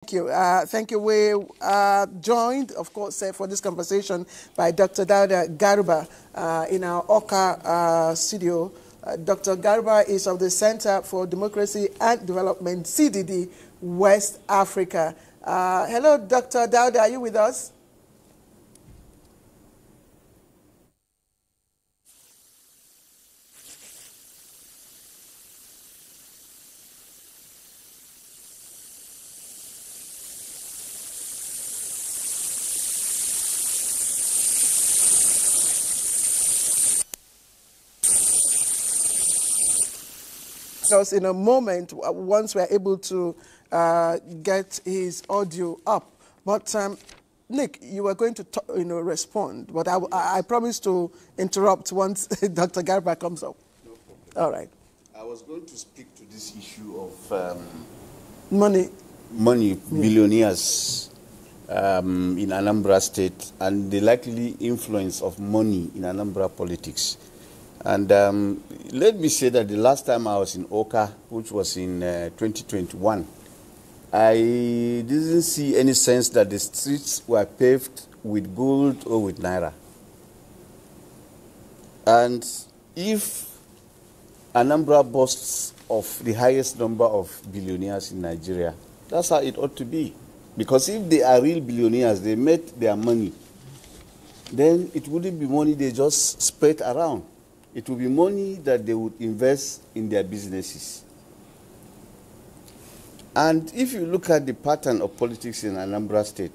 Thank you. Thank you. We are joined, of course, for this conversation by Dr. Dauda Garba in our Oka studio. Dr. Garba is of the Center for Democracy and Development, CDD, West Africa. Hello, Dr. Dauda, are you with us? Us in a moment once we're able to get his audio up. But Nick, you were going to respond, but I promised to interrupt once Dr. Garba comes up. No problem. All right. I was going to speak to this issue of money, billionaires in Anambra State and the likely influence of money in Anambra politics. And let me say that the last time I was in Oka, which was in 2021, I didn't see any sense that the streets were paved with gold or with naira. And if Anambra boasts of the highest number of billionaires in Nigeria, that's how it ought to be. Because if they are real billionaires, they made their money, then it wouldn't be money they just spread around. It will be money that they would invest in their businesses. And if you look at the pattern of politics in Anambra State,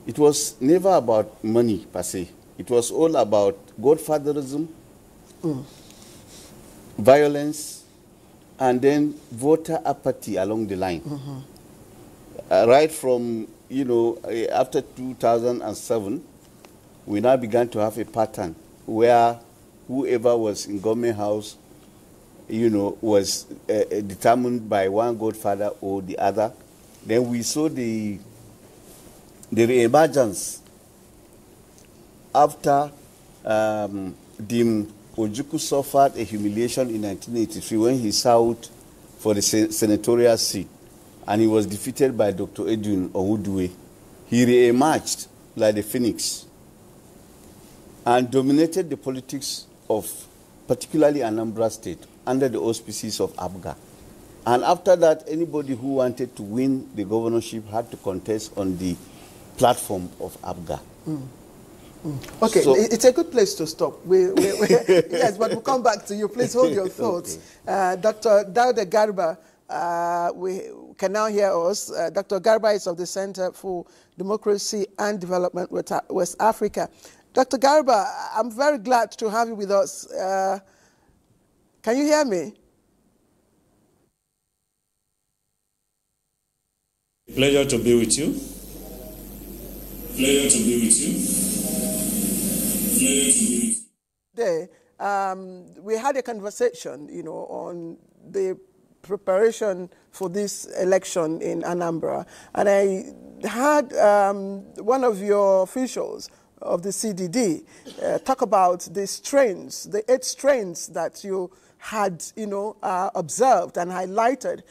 it was never about money per se. It was all about godfatherism, violence, and then voter apathy along the line. Right from, after 2007, we now began to have a pattern where whoever was in government house, was determined by one godfather or the other. Then we saw the re-emergence after Dim Ojukwu suffered a humiliation in 1983 when he sought for the senatorial seat, and he was defeated by Dr. Edwin Owudue. He re-emerged like the phoenix and dominated the politics of particularly Anambra State under the auspices of Abuja. And after that, anybody who wanted to win the governorship had to contest on the platform of Abuja. Okay, so it's a good place to stop. Yes, but we'll come back to you. Please hold your thoughts. Okay. Dr. Dauda Garba, we can now hear us. Dr. Garba is of the Center for Democracy and Development, West Africa. Dr. Garba, I'm very glad to have you with us. Can you hear me? Pleasure to be with you. Pleasure to be with you. Pleasure to be with you. Today, we had a conversation, on the preparation for this election in Anambra, and I had one of your officials of the CDD talk about the strains, the 8 strains that you had, observed and highlighted,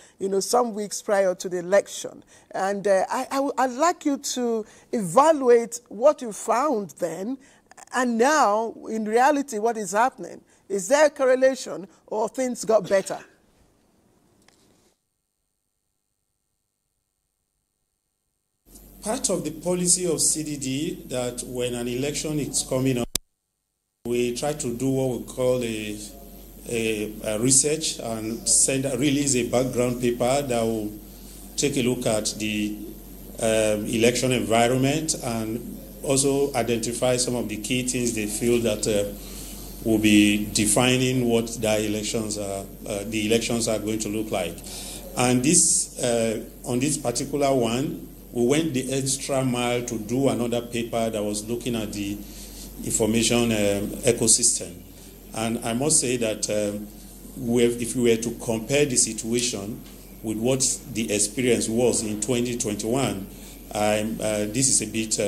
some weeks prior to the election. And I'd like you to evaluate what you found then and now, in reality, what is happening. Is there a correlation or things got better? Part of the policy of CDD that when an election is coming up, we try to do what we call a research and release a background paper that will take a look at the election environment and also identify some of the key things they feel that will be defining what the elections are going to look like. And this on this particular one, we went the extra mile to do another paper that was looking at the information ecosystem. And I must say that if we were to compare the situation with what the experience was in 2021, this is a bit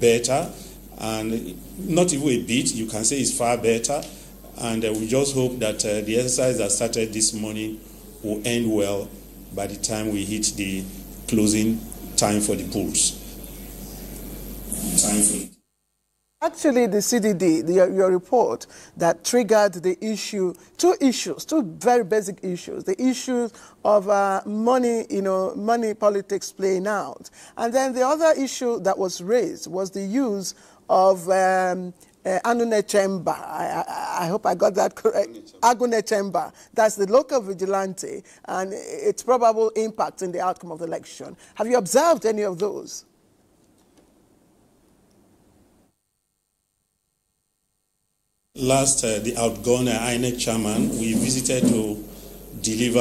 better, and not even a bit, you can say it's far better. And we just hope that the exercise that started this morning will end well by the time we hit the closing time for the polls. Actually, the CDD, your report that triggered the issue, two very basic issues. The issue of money, money politics playing out. And then the other issue that was raised was the use of Anune Chamber. I hope I got that correct. Agune Chamber. That's the local vigilante and its probable impact in the outcome of the election. Have you observed any of those? Last, the outgone INEC chairman, we visited to deliver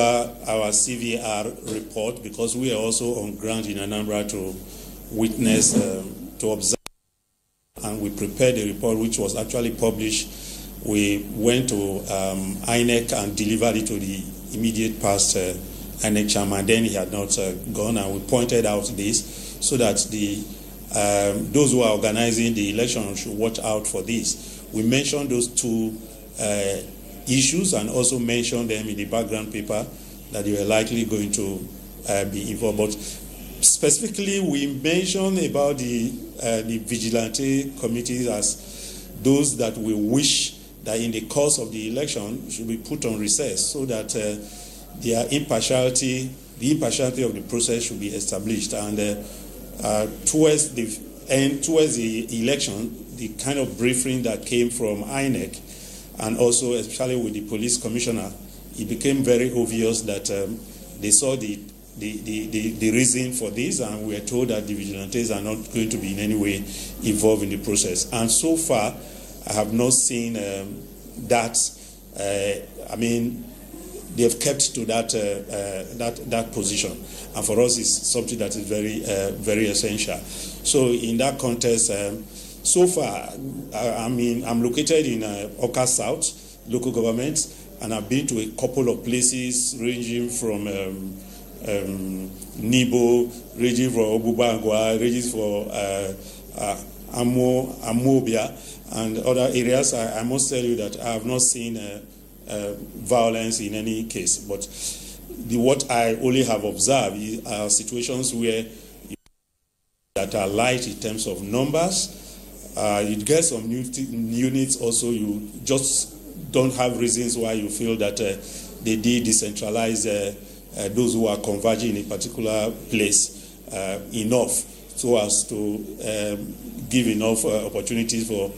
our CVR report because we are also on ground in Anambra to witness, to observe, and we prepared a report which was actually published. We went to INEC and delivered it to the immediate past INEC chairman. Then he had not gone, and we pointed out this so that those who are organizing the election should watch out for this. We mentioned those two issues and also mentioned them in the background paper that they were likely going to be involved. But specifically, we mentioned about the vigilante committees as those that we wish that in the course of the election should be put on recess so that their impartiality, the impartiality of the process should be established. And towards the election, the kind of briefing that came from INEC and also especially with the police commissioner, it became very obvious that they saw the reason for this, and we were told that the vigilantes are not going to be in any way involved in the process. And so far, I have not seen that. I mean, they have kept to that position, and for us, it's something that is very very essential. So, in that context, so far, I'm located in Oka South local government, and I've been to a couple of places ranging from Nibo, ranging from Obubangwa, ranging for Amobia, and other areas. I must tell you that I have not seen violence in any case. But what I only have observed are situations where that are light in terms of numbers. You get some units also, you just don't have reasons why you feel that they did decentralize those who are converging in a particular place enough so as to give enough opportunities for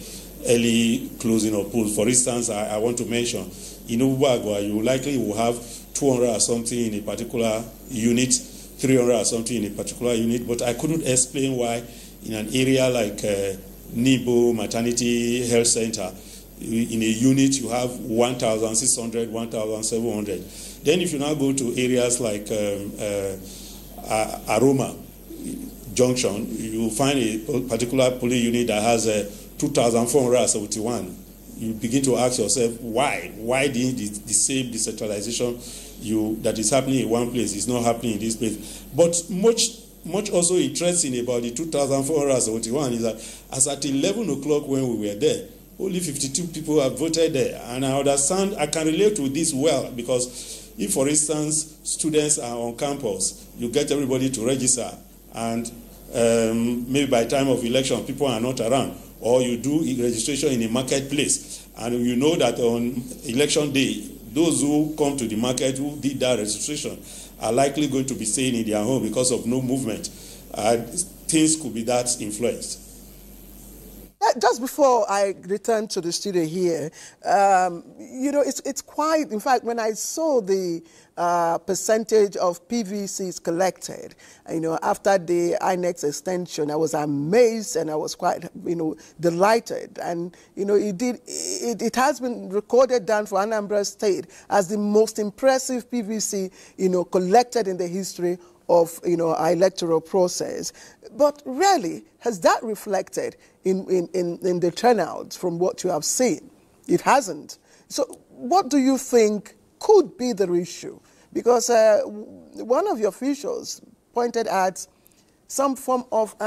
early closing of polls. For instance, I want to mention, in Obubagwa, you likely will have 200 or something in a particular unit, 300 or something in a particular unit, but I couldn't explain why in an area like Nibo Maternity Health Center, in a unit you have 1,600, 1,700. Then if you now go to areas like Aroma Junction, you find a particular police unit that has 2,471. You begin to ask yourself, why? Why didn't the same decentralization that is happening in one place is not happening in this place? But much also interesting about the 2,471 is that as at 11 o'clock when we were there, only 52 people have voted there. And I understand, I can relate to this well, because if, for instance, students are on campus, you get everybody to register, and maybe by time of election, people are not around, or you do registration in a marketplace, and you know that on election day, those who come to the market who did that registration are likely going to be staying in their home because of no movement. Things could be that influenced. Just before I return to the studio here, it's quite, in fact, when I saw the percentage of PVCs collected, after the INEX extension, I was amazed and I was quite, delighted. And, it has been recorded down for Anambra State as the most impressive PVC, collected in the history of, our electoral process. But really, has that reflected in the turnout from what you have seen? It hasn't. So what do you think could be the issue? Because one of your officials pointed at some form of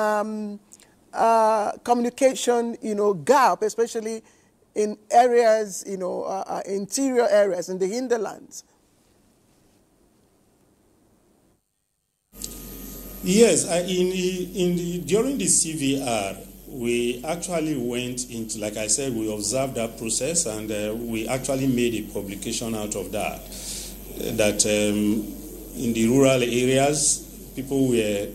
communication, gap, especially in areas, interior areas, in the hinterlands. Yes, during the CVR, we actually went into, like I said, we observed that process, and we actually made a publication out of that. That in the rural areas, people were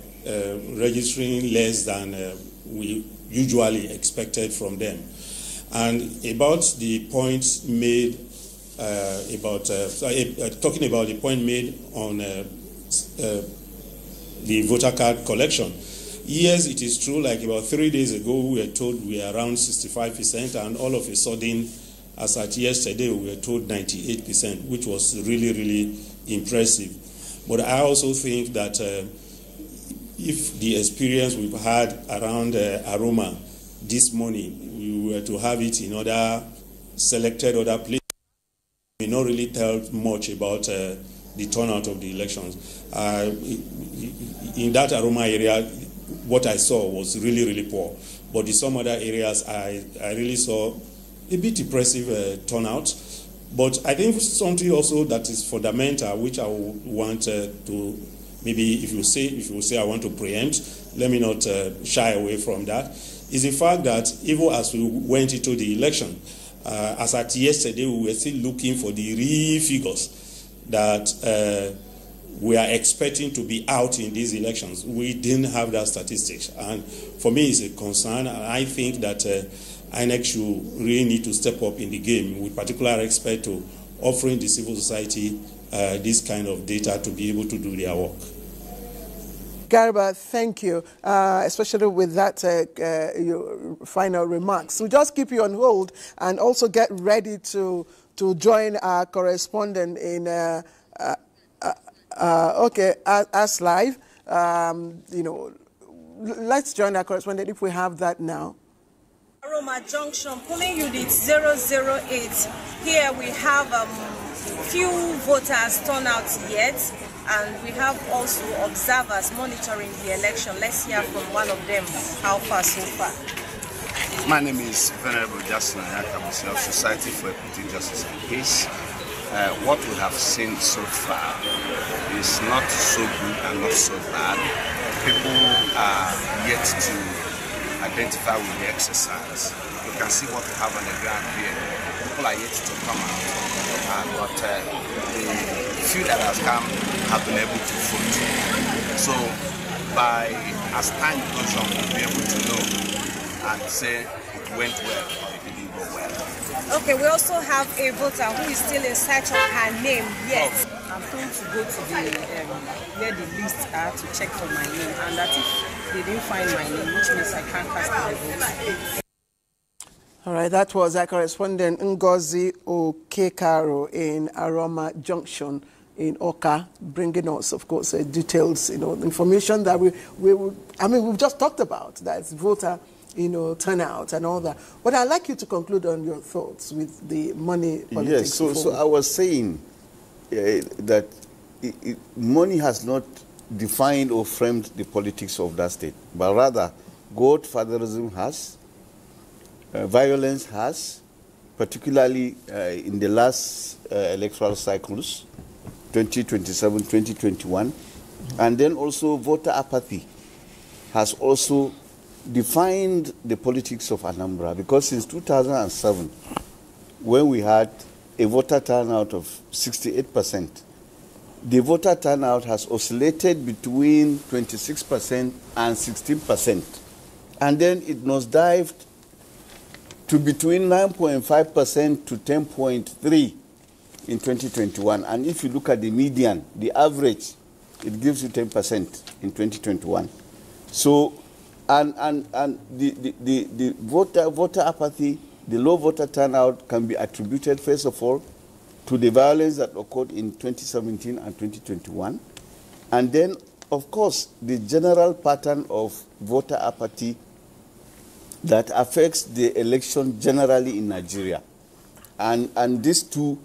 registering less than we usually expected from them. And about the points made talking about the point made on the voter card collection. Yes, it is true, like about 3 days ago, we were told we are around 65%, and all of a sudden, as at yesterday, we were told 98%, which was really, really impressive. But I also think that if the experience we've had around Aroma this morning, we were to have it in other selected other places, we may not really tell much about the turnout of the elections. In that Aroma area, what I saw was really, really poor. But in some other areas, I really saw a bit impressive turnout. But I think something also that is fundamental, which I would want to maybe, if you say I want to preempt, let me not shy away from that, is the fact that even as we went into the election, as at yesterday, we were still looking for the real figures that we are expecting to be out in these elections. We didn't have that statistics, and for me it's a concern, and I think that INEC should really need to step up in the game with particular respect to offering the civil society this kind of data to be able to do their work. Garba, thank you, especially with that your final remarks. We'll just keep you on hold and also get ready to join our correspondent in us live. Let's join our correspondent if we have that now. Aroma Junction, polling unit 008. Here we have few voters turn out yet, and we have also observers monitoring the election. Let's hear from one of them. How far so far? My name is Venerable Justin Ayakabusi of Society for Equity, Justice and Peace. What we have seen so far is not so good and not so bad. People are yet to identify with the exercise. You can see what we have on the ground here. People are yet to come out, but the few that have come have been able to vote. So, as time goes on, we'll be able to know and say it went well or it didn't go well. Okay, we also have a voter who is still in search of her name yet. I'm going to go to the where the lists are to check for my name, and that if they didn't find my name, which means I can't cast my vote. All right, that was our correspondent Ngozi Okekaro in Aroma Junction in Oka, bringing us, of course, details, information that we've just talked about, that's voter, turnout and all that. But I'd like you to conclude on your thoughts with the money politics. Yes, so I was saying that money has not defined or framed the politics of that state, but rather godfatherism has, violence has, particularly in the last electoral cycles, 2027, 2021, and then also voter apathy has also defined the politics of Anambra, because since 2007, when we had a voter turnout of 68%, the voter turnout has oscillated between 26% and 16%. And then it nosedived to between 9.5% to 10.3% in 2021. And if you look at the median, the average, it gives you 10% in 2021. So, and the voter apathy, the low voter turnout can be attributed, first of all, to the violence that occurred in 2017 and 2021. And then, of course, the general pattern of voter apathy that affects the election generally in Nigeria. And these two,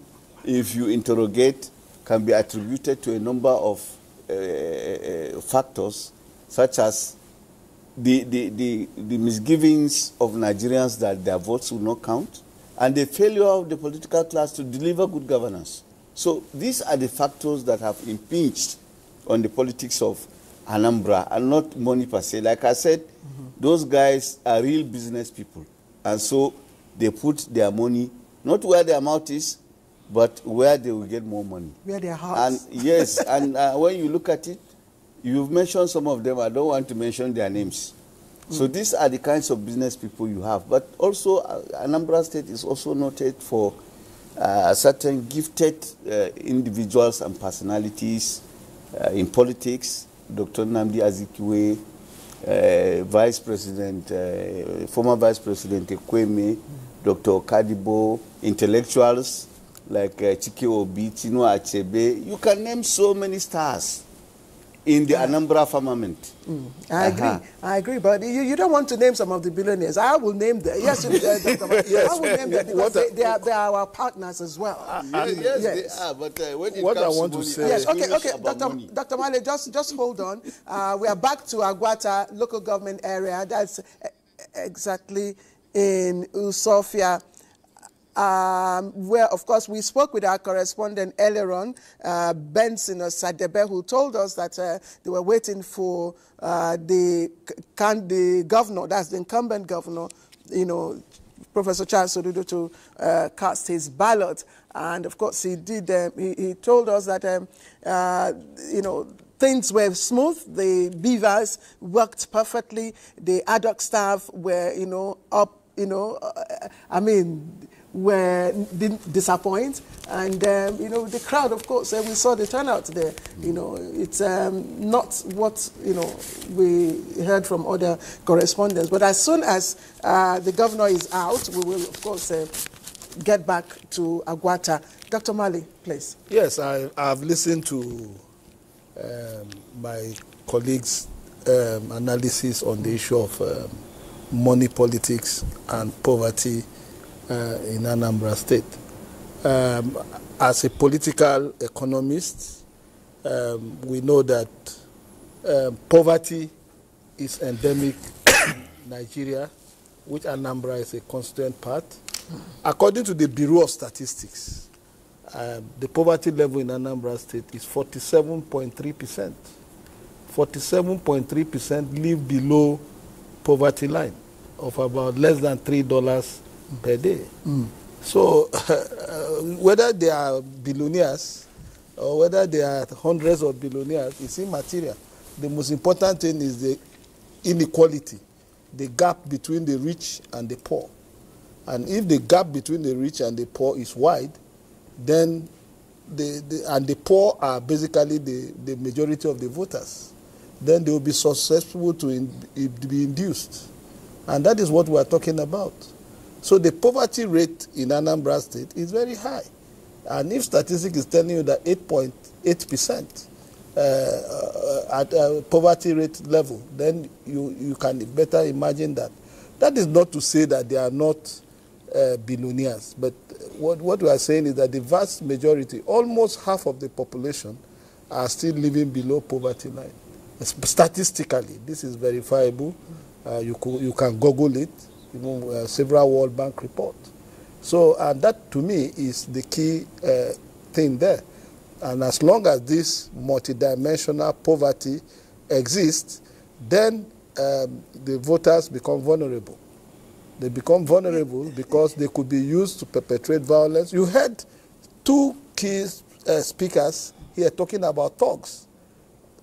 if you interrogate, can be attributed to a number of factors, such as the misgivings of Nigerians that their votes will not count, and the failure of the political class to deliver good governance. So these are the factors that have impinged on the politics of Anambra, and not money per se. Like I said, those guys are real business people. And so they put their money, not where their mouth is, but where they will get more money. Where their hearts. And yes, and when you look at it, you've mentioned some of them. I don't want to mention their names. So these are the kinds of business people you have. But also, Anambra State is also noted for certain gifted individuals and personalities in politics. Dr. Nnamdi Azikiwe, Vice President, former Vice President Ekweme, Dr. Okadibo, intellectuals like Chike Obi, Tino Achebe. You can name so many stars in the Anambra firmament. I agree, but you don't want to name some of the billionaires. I will name them. Yes, Dr. Yes. I will name them because they are our partners as well. Yes, they are, but when it what comes I want to money, say... Yes, okay, Dr. Male, just hold on. We are back to Agwata local government area. That's exactly in Usofia. Where, of course, we spoke with our correspondent earlier on, Benson Sadebe, who told us that they were waiting for the governor, that's the incumbent governor, you know, Professor Charles Soludo, to cast his ballot. And, of course, he did. He told us that, you know, things were smooth. The beavers worked perfectly. The ad hoc staff were, you know, up, you know, didn't disappoint, and you know, the crowd, of course, we saw the turnout there. You know, it's not what, you know, we heard from other correspondents, but as soon as the governor is out, we will, of course, get back to Agwata. Dr. Mali, please. Yes, I've listened to my colleagues' analysis on the issue of money politics and poverty in Anambra State. As a political economist, we know that poverty is endemic in Nigeria, which Anambra is a constituent part. According to the Bureau of Statistics, the poverty level in Anambra State is 47.3%. 47.3% live below poverty line of about less than $3 per day. So whether they are billionaires or whether they are hundreds of billionaires, it's immaterial. The most important thing is the inequality, the gap between the rich and the poor. And if the gap between the rich and the poor is wide, then the poor are basically the majority of the voters, then they will be susceptible to be induced. And that is what we are talking about. So the poverty rate in Anambra State is very high. And if statistics is telling you that 8.8% at poverty rate level, then you can better imagine that. That is not to say that they are not billionaires. But what we are saying is that the vast majority, almost half of the population, are still living below poverty line. Statistically, this is verifiable. You can Google it. Several World Bank reports. So, and that to me is the key thing there. And as long as this multidimensional poverty exists, then the voters become vulnerable. They become vulnerable because they could be used to perpetrate violence. You heard two key speakers here talking about thugs.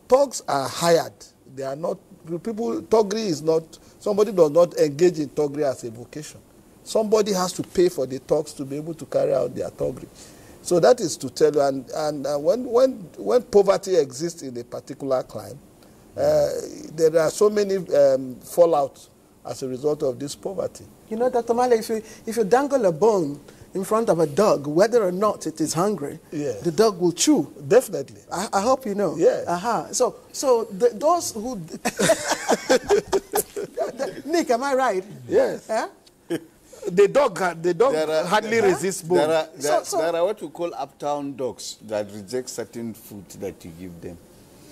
Thugs are hired. They are not people. Thuggery is not. Somebody does not engage in thuggery as a vocation. Somebody has to pay for the thugs to be able to carry out their thuggery. So that is to tell you. And when poverty exists in a particular clime, there are so many fallout as a result of this poverty. You know, Dr. Male, if you dangle a bone in front of a dog, whether or not it is hungry, the dog will chew. Definitely. I hope you know. Yeah. So those who... Nick, am I right? Yes. The dog hardly resists bone. There are what we call uptown dogs that reject certain food that you give them.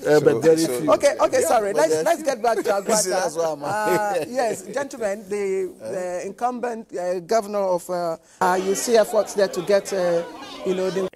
But very few. Okay, sorry. Let's get back to Agwata. Yes, gentlemen, the incumbent governor of, you see efforts there to get, you know, the